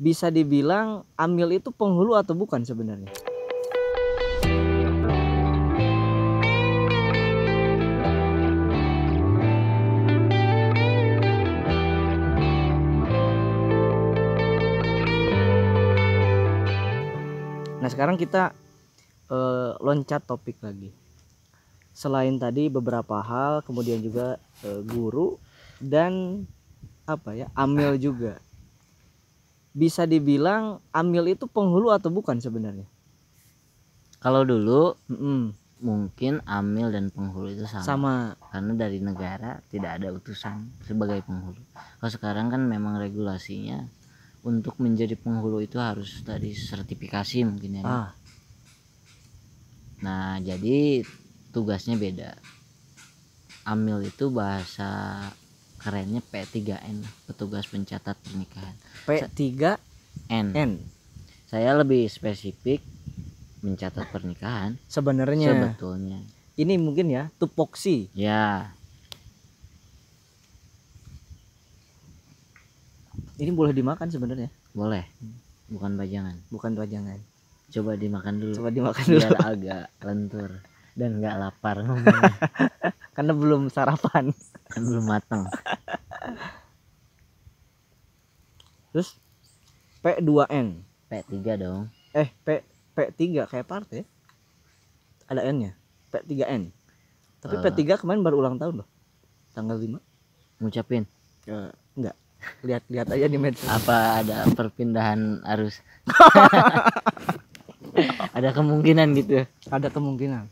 bisa dibilang Amil itu penghulu atau bukan sebenarnya? Nah sekarang kita loncat topik lagi. Selain tadi beberapa hal, kemudian juga guru dan Amil juga. Bisa dibilang Amil itu penghulu atau bukan sebenarnya? Kalau dulu mungkin Amil dan penghulu itu sama. Karena dari negara tidak ada utusan sebagai penghulu. Kalau sekarang kan memang regulasinya untuk menjadi penghulu itu harus tadi sertifikasi mungkin ya. Nah jadi tugasnya beda. Amil itu bahasa kerennya P3N, petugas pencatat pernikahan. P3N. Saya lebih spesifik mencatat pernikahan sebenarnya. Sebetulnya ini mungkin ya tupoksi ya. Ini boleh dimakan sebenarnya? Boleh. Bukan bajangan. Coba dimakan dulu. Biar agak lentur dan nggak lapar ngomongnya. Karena belum sarapan. Kan belum matang. Terus P2N. P3 dong. P3 kayak partai. Ada N-nya. P3N. Tapi P3 kemarin baru ulang tahun loh. Tanggal 5. Ngucapin? Enggak. Lihat aja di medsos. Apa ada perpindahan arus? Ada kemungkinan gitu. Ada kemungkinan.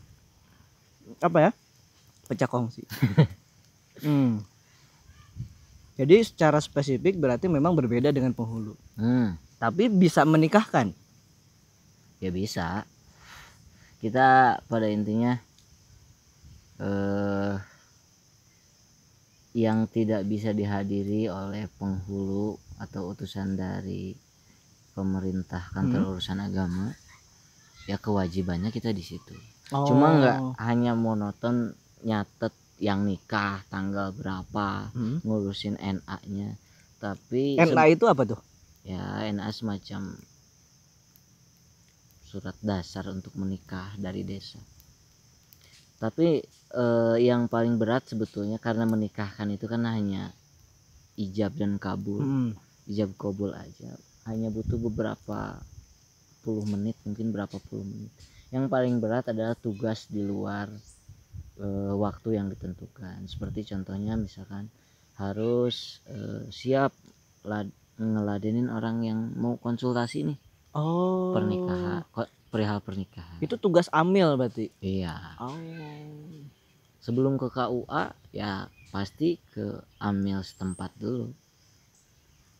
Apa ya? Pecah kongsi. Jadi secara spesifik berarti memang berbeda dengan penghulu. Tapi bisa menikahkan? Ya bisa. Kita pada intinya yang tidak bisa dihadiri oleh penghulu atau utusan dari pemerintah kantor urusan agama, ya kewajibannya kita di situ. Cuma nggak hanya monoton nyatet yang nikah tanggal berapa, ngurusin NA-nya, tapi NA itu apa tuh? Ya NA semacam surat dasar untuk menikah dari desa. Tapi yang paling berat sebetulnya karena menikahkan itu kan hanya ijab dan kabul. Ijab kabul aja hanya butuh beberapa puluh menit, mungkin berapa puluh menit. Yang paling berat adalah tugas di luar waktu yang ditentukan. Seperti contohnya misalkan harus siap ngeladenin orang yang mau konsultasi nih. Pernikahan, perihal pernikahan. Itu tugas Amil berarti? Iya. Sebelum ke KUA ya pasti ke Amil setempat dulu.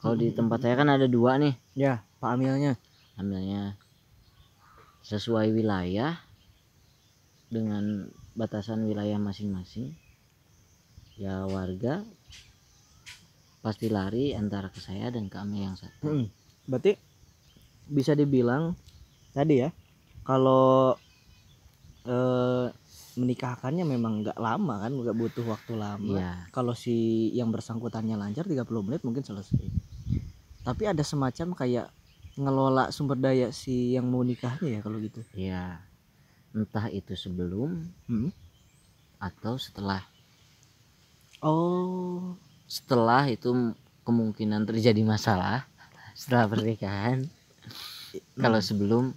Kalau di tempat saya kan ada 2 nih. Ya, Pak Amilnya sesuai wilayah dengan batasan wilayah masing-masing. Ya warga pasti lari antara ke saya dan ke Amil yang satu. Berarti bisa dibilang tadi ya, kalau menikahkannya memang nggak lama kan, nggak butuh waktu lama. Kalau si yang bersangkutannya lancar 30 menit mungkin selesai. Tapi ada semacam kayak ngelola sumber daya si yang mau nikahnya ya kalau gitu. Iya. Entah itu sebelum atau setelah. Setelah itu kemungkinan terjadi masalah setelah pernikahan. Kalau sebelum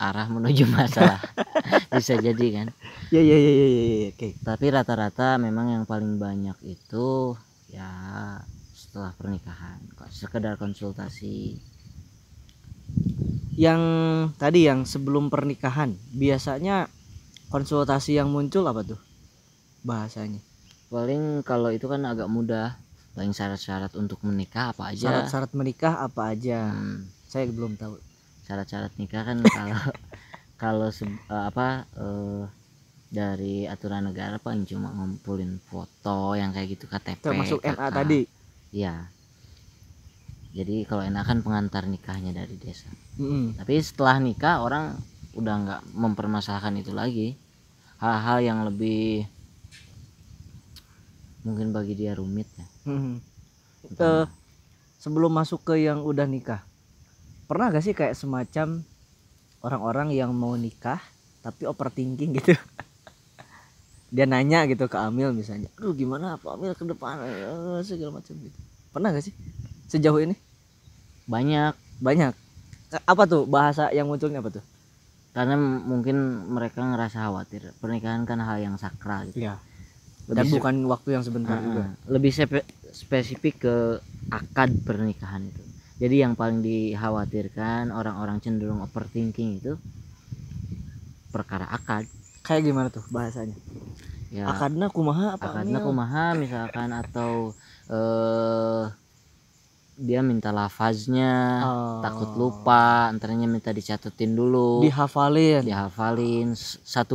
arah menuju masalah. Bisa jadi kan. Ya. Oke. Tapi rata-rata memang yang paling banyak itu ya setelah pernikahan, sekedar konsultasi. Yang tadi yang sebelum pernikahan biasanya konsultasi yang muncul apa tuh bahasanya? Paling kalau itu kan agak mudah. Paling syarat-syarat untuk menikah apa aja. Syarat-syarat menikah apa aja? Saya belum tahu. Syarat-syarat nikah kan kalau dari aturan negara paling cuma ngumpulin foto yang kayak gitu, KTP, termasuk NA tadi. Iya. Jadi kalau NA kan pengantar nikahnya dari desa. Tapi setelah nikah orang udah nggak mempermasalahkan itu lagi. Hal-hal yang lebih mungkin bagi dia rumit ya. sebelum masuk ke yang udah nikah, pernah gak sih kayak semacam orang-orang yang mau nikah tapi overthinking gitu? Dia nanya gitu ke Amil misalnya, aduh gimana Pak Amil ke depan, segala macam gitu. Pernah gak sih sejauh ini? Banyak, Apa tuh bahasa yang munculnya apa tuh? karena mungkin mereka ngerasa khawatir. Pernikahan kan hal yang sakral gitu. Iya. Dan Lebih bukan waktu yang sebentar juga. lebih spesifik ke akad pernikahan itu. Jadi yang paling dikhawatirkan orang-orang cenderung overthinking itu perkara akad. Kayak gimana tuh bahasanya? Ya, Akadna kumaha apa akadna Amil? kumaha misalkan, atau dia minta lafaznya, takut lupa, antaranya minta dicatetin dulu, dihafalin 1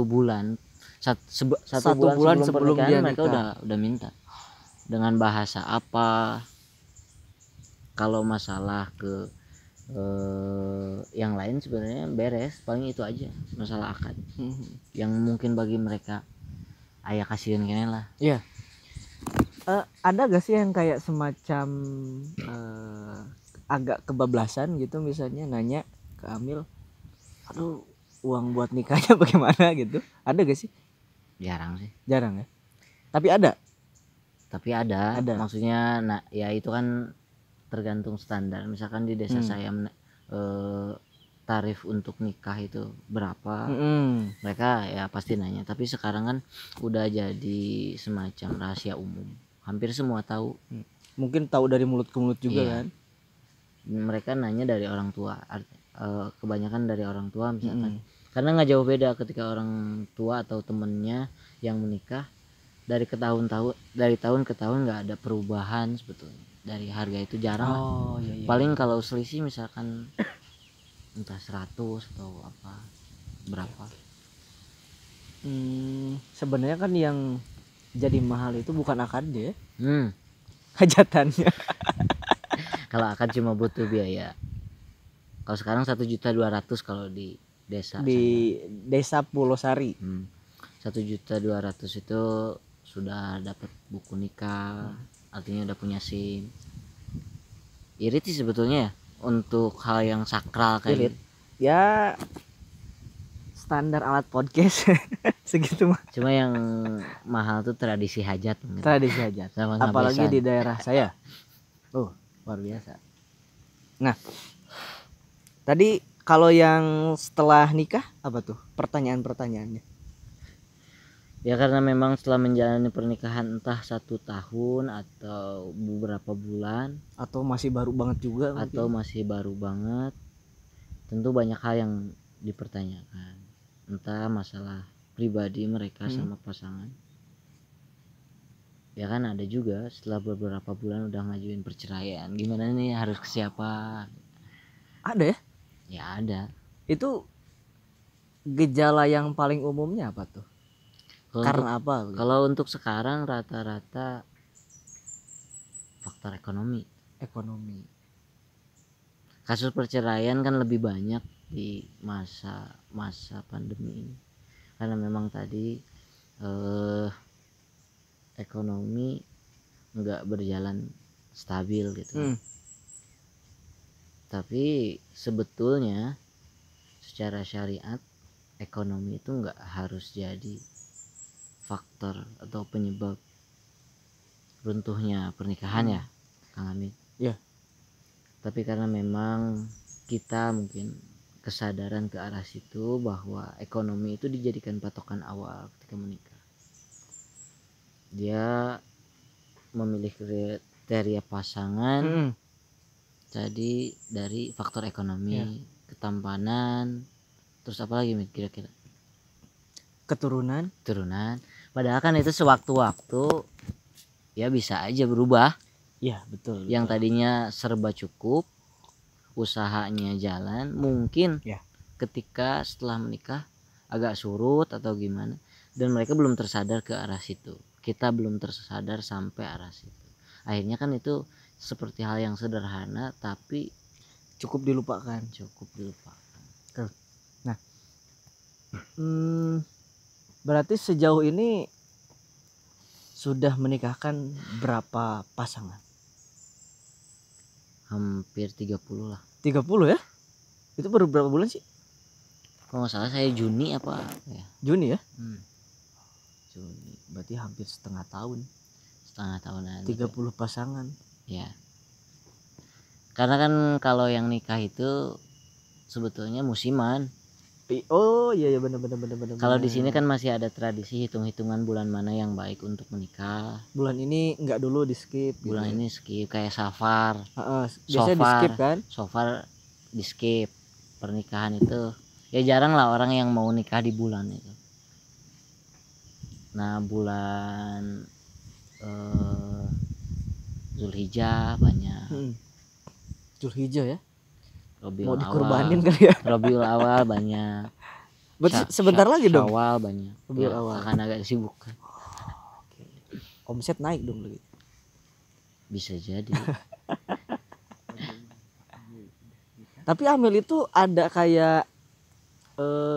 bulan. Satu bulan sebelum pernikahan mereka udah minta dengan bahasa apa. Kalau masalah ke yang lain sebenarnya beres, paling itu aja masalah akad yang mungkin bagi mereka ayah kasihan kayaknya lah. Iya. Ada gak sih yang kayak semacam agak kebablasan gitu, misalnya nanya ke Amil, aduh uang buat nikahnya bagaimana gitu? Ada gak sih? Jarang sih. Jarang ya. Tapi ada. Maksudnya nah ya itu kan tergantung standar. Misalkan di desa saya tarif untuk nikah itu berapa, mereka ya pasti nanya. Tapi sekarang kan udah jadi semacam rahasia umum, hampir semua tahu. Mungkin tahu dari mulut ke mulut juga kan. Mereka nanya dari orang tua, kebanyakan dari orang tua misalkan. Karena nggak jauh beda ketika orang tua atau temennya yang menikah, dari tahun ke tahun nggak ada perubahan sebetulnya dari harga itu, jarang lah. Iya. Paling kalau selisih misalkan entah 100 atau apa berapa. Sebenarnya kan yang jadi mahal itu bukan akadnya ya. Hajatannya. Kalau akad cuma butuh biaya. Kalau sekarang 1.200.000 kalau di desa Desa Pulosari. 1.200.000 itu sudah dapat buku nikah, artinya udah punya SIM. Irit sih sebetulnya ya untuk hal yang sakral kayak gitu. Ya standar alat podcast segitu mah. Cuma yang mahal tuh tradisi hajat mungkin. Tradisi hajat. Apalagi di daerah saya. Luar biasa. Nah, tadi kalau yang setelah nikah apa tuh pertanyaan-pertanyaannya? Ya karena memang setelah menjalani pernikahan entah 1 tahun atau beberapa bulan atau masih baru banget juga tentu banyak hal yang dipertanyakan, entah masalah pribadi mereka sama pasangan. Ya kan ada juga setelah beberapa bulan udah ngajuin perceraian, gimana nih, harus ke siapa? Ada ya? Ya ada. Itu gejala yang paling umumnya apa tuh? Karena apa? Kalau untuk sekarang rata-rata faktor ekonomi. Kasus perceraian kan lebih banyak di masa pandemi ini karena memang tadi ekonomi nggak berjalan stabil gitu. Tapi sebetulnya secara syariat ekonomi itu nggak harus jadi faktor atau penyebab runtuhnya pernikahan ya Kang Amin. Iya. Tapi karena memang kita mungkin kesadaran ke arah situ bahwa ekonomi itu dijadikan patokan awal ketika menikah. Dia memilih kriteria pasangan jadi dari faktor ekonomi, ketampanan, terus apa lagi kira-kira? Keturunan. Padahal kan itu sewaktu-waktu ya bisa aja berubah. Iya betul. Yang tadinya serba cukup, usahanya jalan, mungkin ketika setelah menikah agak surut atau gimana, dan mereka belum tersadar ke arah situ. Kita belum tersadar sampai arah situ. Akhirnya kan itu seperti hal yang sederhana tapi cukup dilupakan. Nah, berarti sejauh ini sudah menikahkan berapa pasangan? hampir 30 lah. 30 ya? Itu baru berapa bulan sih? Kalau nggak salah saya Juni apa ya. Juni ya? Hmm, Juni. Berarti hampir setengah tahun. setengah tahunan. 30 pasangan. Ya. Karena kan kalau yang nikah itu sebetulnya musiman. Oh iya benar. Kalau di sini kan masih ada tradisi hitung-hitungan bulan mana yang baik untuk menikah. Bulan ini enggak dulu di skip. Bulan gitu. ini skip kayak safar. Biasanya di skip kan? Safar di skip. Pernikahan itu ya jarang lah orang yang mau nikah di bulan itu. Nah bulan Zulhijjah banyak. Zulhijjah ya? Robiul Mau Awal, dikurbanin kali ya? Robiul Awal banyak. Berarti sebentar lagi dong. Syawal banyak. Robiul Ya, Awal. akan agak sibuk. Oke. Omset naik dong lagi. Bisa jadi. Tapi Amel itu ada kayak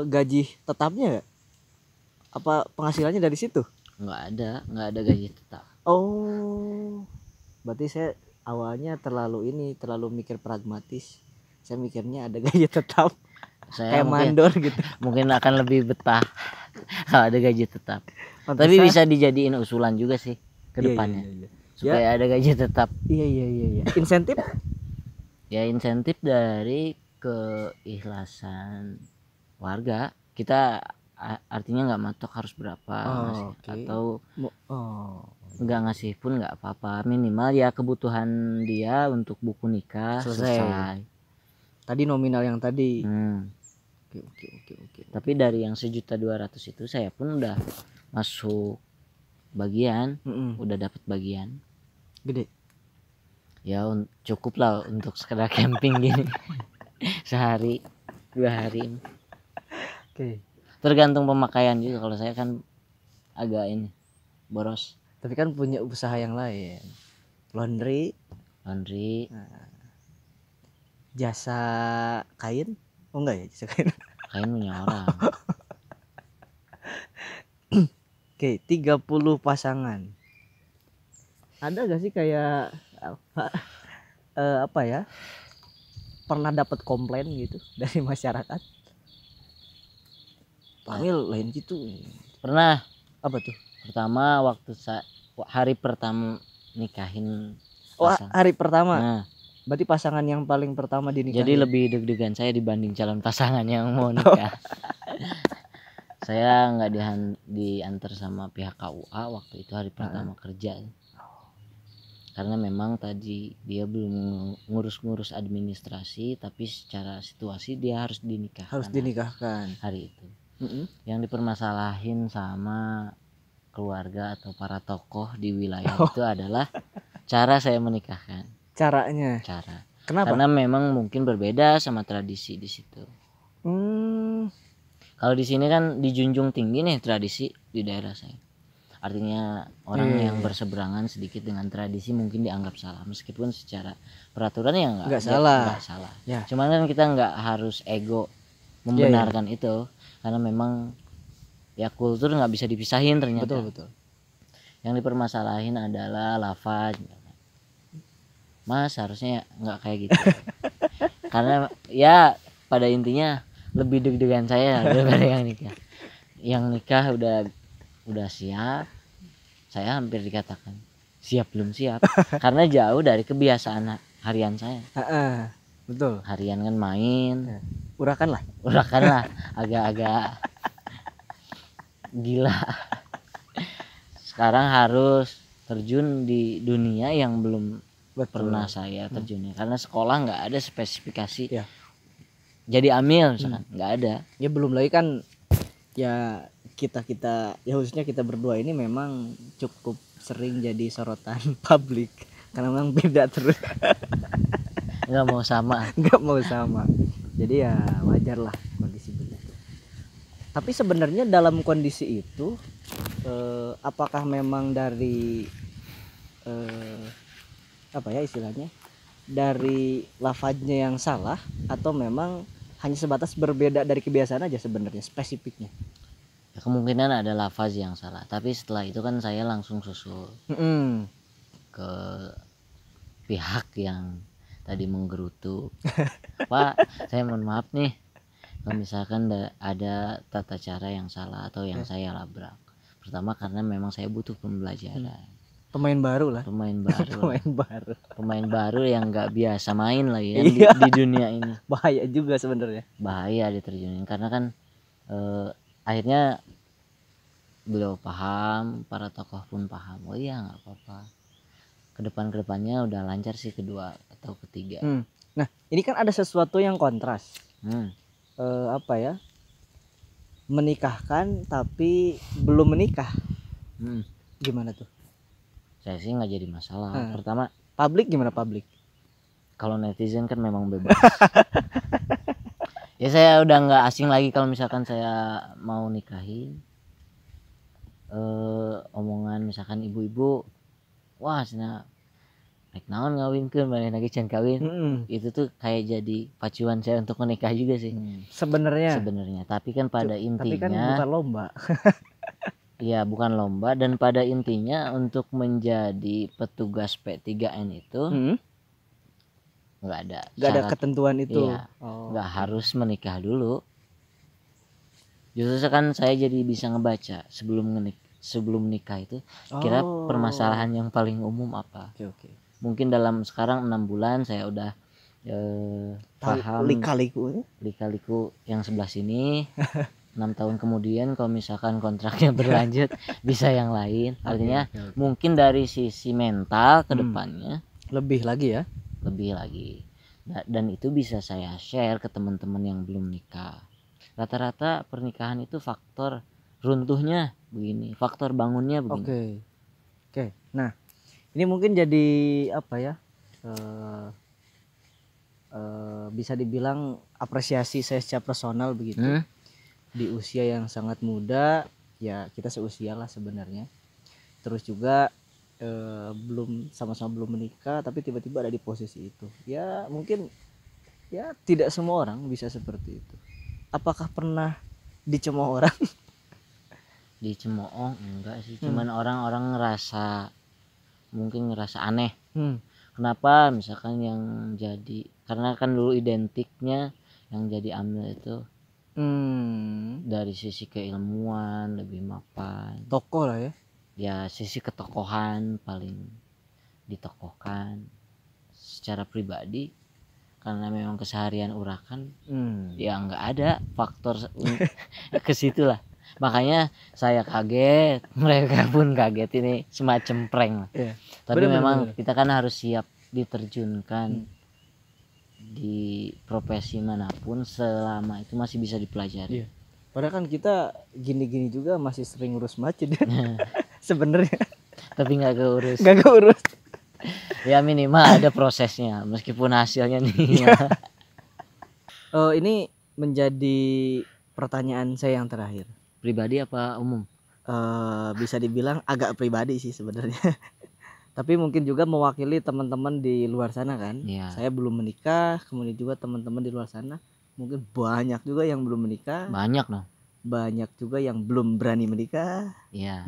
gaji tetapnya gak? Apa penghasilannya dari situ? nggak ada gaji tetap. Oh, berarti saya awalnya terlalu mikir pragmatis. Saya mikirnya ada gaji tetap. Saya Kayak mandor gitu. mungkin akan lebih betah kalau ada gaji tetap. Pantesan. Tapi bisa dijadiin usulan juga sih ke Iya, depannya. iya. Supaya ada gaji tetap. Iya. Insentif? Ya insentif dari keikhlasan warga. Kita artinya nggak matok harus berapa Okay. atau nggak ngasih pun nggak apa-apa, minimal ya kebutuhan dia untuk buku nikah selesai. Tadi nominal yang tadi. Oke. Tapi dari yang 1.200.000 itu saya pun udah masuk bagian, udah dapat bagian gede ya, cukup lah untuk sekedar camping gini sehari 2 hari. Oke. Tergantung pemakaian juga, kalau saya kan agak ini boros. Tapi kan punya usaha yang lain, laundry, jasa kain. Oh enggak ya, jasa kain. Kain punya orang. Oke, 30 pasangan. Ada gak sih kayak apa ya, pernah dapat komplain gitu dari masyarakat? Panggil lain gitu. Pernah. Apa tuh? Pertama waktu hari pertama nikahin hari pertama. Nah, berarti pasangan yang paling pertama dinikahin. Jadi lebih deg-degan saya dibanding calon pasangan yang mau nikah. Saya nggak diantar sama pihak KUA waktu itu hari pertama kerja. Karena memang tadi dia belum ngurus administrasi, tapi secara situasi dia harus dinikahkan. Hari itu. Yang dipermasalahin sama keluarga atau para tokoh di wilayah itu adalah cara saya menikahkan. Cara. Kenapa? Karena memang mungkin berbeda sama tradisi di situ. Kalau di sini kan dijunjung tinggi nih tradisi di daerah saya. Artinya orang yang berseberangan sedikit dengan tradisi mungkin dianggap salah, meskipun secara peraturan ya nggak salah. Ya. Cuman kan kita nggak harus ego membenarkan itu, karena memang ya kultur nggak bisa dipisahin ternyata. Betul. Yang dipermasalahin adalah lafaz. Mas harusnya nggak kayak gitu. Karena ya pada intinya lebih deg-degan saya daripada yang nikah. Yang nikah udah siap, saya hampir dikatakan siap belum siap karena jauh dari kebiasaan harian saya. Betul. Harian kan main, urakan lah agak-agak gila. Sekarang harus terjun di dunia yang belum pernah saya terjunnya, karena sekolah nggak ada spesifikasi jadi amil misalkan, nggak ada. Ya belum lagi kan ya kita ya khususnya kita berdua ini memang cukup sering jadi sorotan publik karena memang beda terus. nggak mau sama jadi ya wajar lah kondisi begitu. Tapi sebenarnya dalam kondisi itu apakah memang dari apa ya istilahnya, dari lafadznya yang salah atau memang hanya sebatas berbeda dari kebiasaan aja sebenarnya spesifiknya? Ya, kemungkinan ada lafaz yang salah, tapi setelah itu kan saya langsung susul ke pihak yang tadi menggerutu. Pak, saya mohon maaf nih kalau misalkan ada tata cara yang salah atau yang saya labrak. Pertama karena memang saya butuh pembelajaran. Pemain baru lah. Pemain baru Pemain baru. pemain baru yang nggak biasa main lagi kan Iya. di dunia ini. Bahaya juga sebenarnya. Bahaya diterjunin karena kan akhirnya beliau paham, para tokoh pun paham. Oh iya, nggak apa-apa, kedepannya udah lancar sih kedua atau ketiga. Nah ini kan ada sesuatu yang kontras. Apa ya, menikahkan tapi belum menikah. Gimana tuh? Saya sih nggak jadi masalah. Pertama, publik gimana publik? Kalau netizen kan memang bebas. Ya saya udah nggak asing lagi kalau misalkan saya mau nikahin, omongan misalkan ibu-ibu, wah sana naik naon ngawinkeun balik lagi can kawin. Itu tuh kayak jadi pacuan saya untuk menikah juga sih. Sebenarnya tapi kan pada intinya, tapi kan bukan lomba. Iya bukan lomba, dan pada intinya untuk menjadi petugas P3N itu nggak ada ketentuan itu. Iya, nggak harus menikah dulu. Justru kan saya jadi bisa ngebaca sebelum nikah itu kira permasalahan yang paling umum apa. Mungkin dalam sekarang 6 bulan saya udah paham lika-liku yang sebelah sini. 6 tahun kemudian kalau misalkan kontraknya berlanjut bisa yang lain. Artinya mungkin dari sisi mental ke depannya lebih lagi. Dan itu bisa saya share ke teman-teman yang belum nikah. Rata-rata pernikahan itu faktor runtuhnya begini, faktor bangunnya begini. Oke. Nah ini mungkin jadi apa ya, bisa dibilang apresiasi saya secara personal begitu. Di usia yang sangat muda, ya kita seusia lah sebenarnya. Terus juga sama-sama belum menikah tapi tiba-tiba ada di posisi itu. Ya mungkin ya tidak semua orang bisa seperti itu. Apakah pernah dicemooh orang? Dicemooh enggak sih, cuman orang-orang mungkin ngerasa aneh. Kenapa misalkan yang jadi, karena kan dulu identiknya yang jadi amil itu dari sisi keilmuan lebih mapan, tokoh lah ya. Ya sisi ketokohan paling ditokohkan. Secara pribadi karena memang keseharian urakan ya nggak ada faktor ke situ lah. Makanya saya kaget, mereka pun kaget, ini semacam prank lah. Tapi memang kita kan harus siap diterjunkan di profesi manapun selama itu masih bisa dipelajari. Padahal kan kita gini-gini juga masih sering ngurus masjid sebenarnya. Tapi nggak keurus. Ya minimal ada prosesnya meskipun hasilnya nih. Ini menjadi pertanyaan saya yang terakhir. Pribadi apa umum? Bisa dibilang agak pribadi sih sebenarnya. Tapi mungkin juga mewakili teman-teman di luar sana kan. Saya belum menikah, kemudian juga teman-teman di luar sana mungkin banyak juga yang belum menikah. Banyak juga yang belum berani menikah.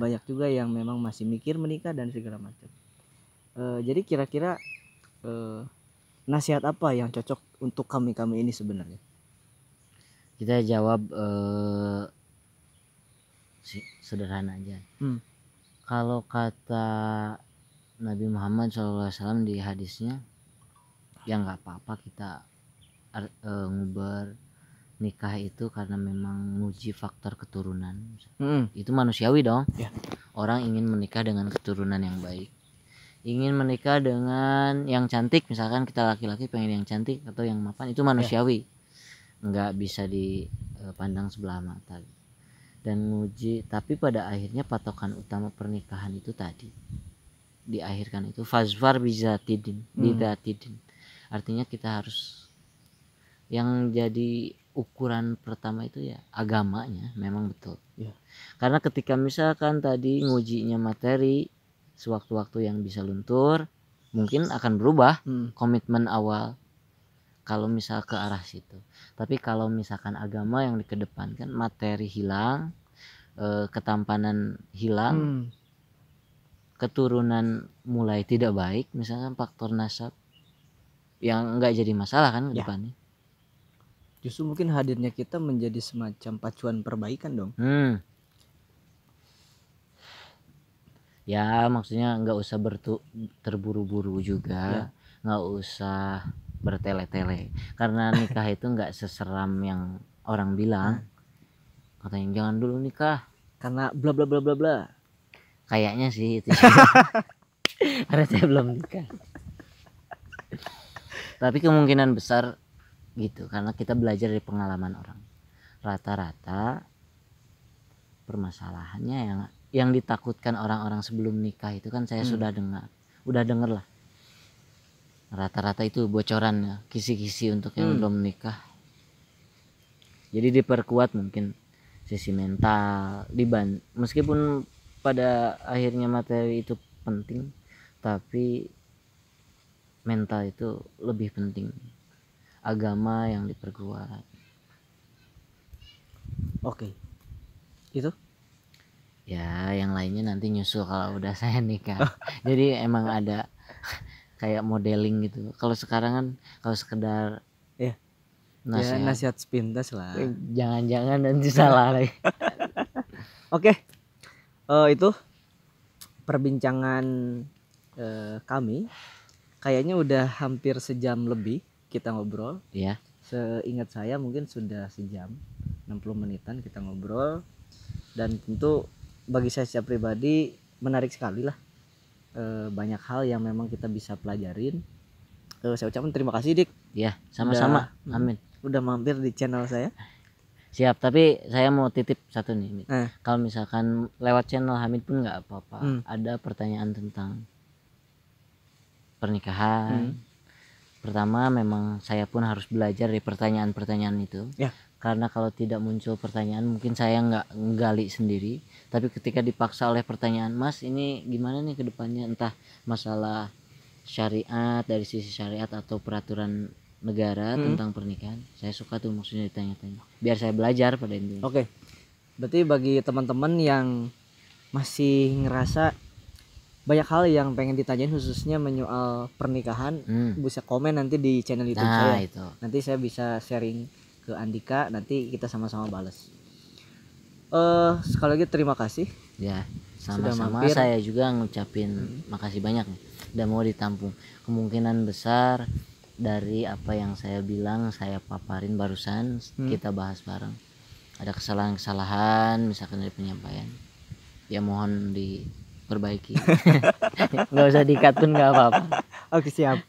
Banyak juga yang memang masih mikir menikah dan segala macam. Jadi kira-kira nasihat apa yang cocok untuk kami ini sebenarnya? Kita jawab sederhana aja. Kalau kata Nabi Muhammad SAW di hadisnya, ya nggak apa-apa kita ngubar nikah itu karena memang nguji faktor keturunan. Itu manusiawi dong. Orang ingin menikah dengan keturunan yang baik, ingin menikah dengan yang cantik, misalkan kita laki-laki pengen yang cantik atau yang mapan, itu manusiawi. Nggak bisa dipandang sebelah mata dan nguji. Tapi pada akhirnya patokan utama pernikahan itu tadi diakhirkan itu fazfar bizatidin. Artinya kita harus, yang jadi ukuran pertama itu ya agamanya, memang betul. Karena ketika misalkan tadi ngujinya materi, sewaktu-waktu yang bisa luntur mungkin akan berubah komitmen awal kalau misal ke arah situ. Tapi kalau misalkan agama yang dikedepankan, materi hilang, ketampanan hilang, keturunan mulai tidak baik, misalkan faktor nasab, yang nggak jadi masalah kan ke Ya. depannya. Justru mungkin hadirnya kita menjadi semacam pacuan perbaikan dong. Ya maksudnya nggak usah terburu-buru juga, nggak usah bertele-tele, karena nikah itu nggak seseram yang orang bilang. Katanya jangan dulu nikah Karena bla bla bla bla bla. kayaknya sih itu. Karena saya belum nikah. Tapi kemungkinan besar gitu, karena kita belajar dari pengalaman orang. Rata-rata permasalahannya yang ditakutkan orang-orang sebelum nikah itu kan saya udah dengar lah. Rata-rata itu bocoran, kisi-kisi untuk yang belum nikah. Jadi diperkuat mungkin sisi mental, meskipun pada akhirnya materi itu penting, tapi mental itu lebih penting. Agama yang diperkuat. Oke. Itu Ya yang lainnya nanti nyusul kalau udah saya nikah. Jadi emang ada kayak modeling gitu. Kalau sekarang kan kalau sekedar ya nasihat, nasihat sepintas lah. jangan nanti salah lagi. Oke. Itu perbincangan kami. Kayaknya udah hampir sejam lebih kita ngobrol. Ya. Seingat saya mungkin sudah sejam 60 menitan kita ngobrol. Dan tentu bagi saya secara pribadi menarik sekali lah. Banyak hal yang memang kita bisa pelajarin. Saya ucapkan terima kasih Dik. Ya sama-sama. Amin. Udah mampir di channel saya. Siap, tapi saya mau titip satu nih. Kalau misalkan lewat channel Hamid pun nggak apa-apa. Ada pertanyaan tentang pernikahan. Pertama memang saya pun harus belajar dari pertanyaan-pertanyaan itu. Karena kalau tidak muncul pertanyaan mungkin saya nggak nggali sendiri. Tapi ketika dipaksa oleh pertanyaan, Mas ini gimana nih ke depannya, entah masalah syariat dari sisi syariat atau peraturan negara tentang pernikahan, saya suka tuh maksudnya ditanya-tanya biar saya belajar pada intinya. Oke. Berarti bagi teman-teman yang masih ngerasa banyak hal yang pengen ditanyain khususnya menyoal pernikahan, bisa komen nanti di channel YouTube saya. Itu. Nanti saya bisa sharing ke Andika, nanti kita sama-sama balas. Sekali lagi terima kasih. Ya, sama-sama. Saya juga ngucapin makasih banyak nih. Udah mau ditampung. Kemungkinan besar dari apa yang saya bilang, saya paparin barusan, kita bahas bareng. Ada kesalahan-kesalahan misalkan dari penyampaian, ya mohon diperbaiki. Nggak usah di-cut pun nggak apa-apa. Oke, siap.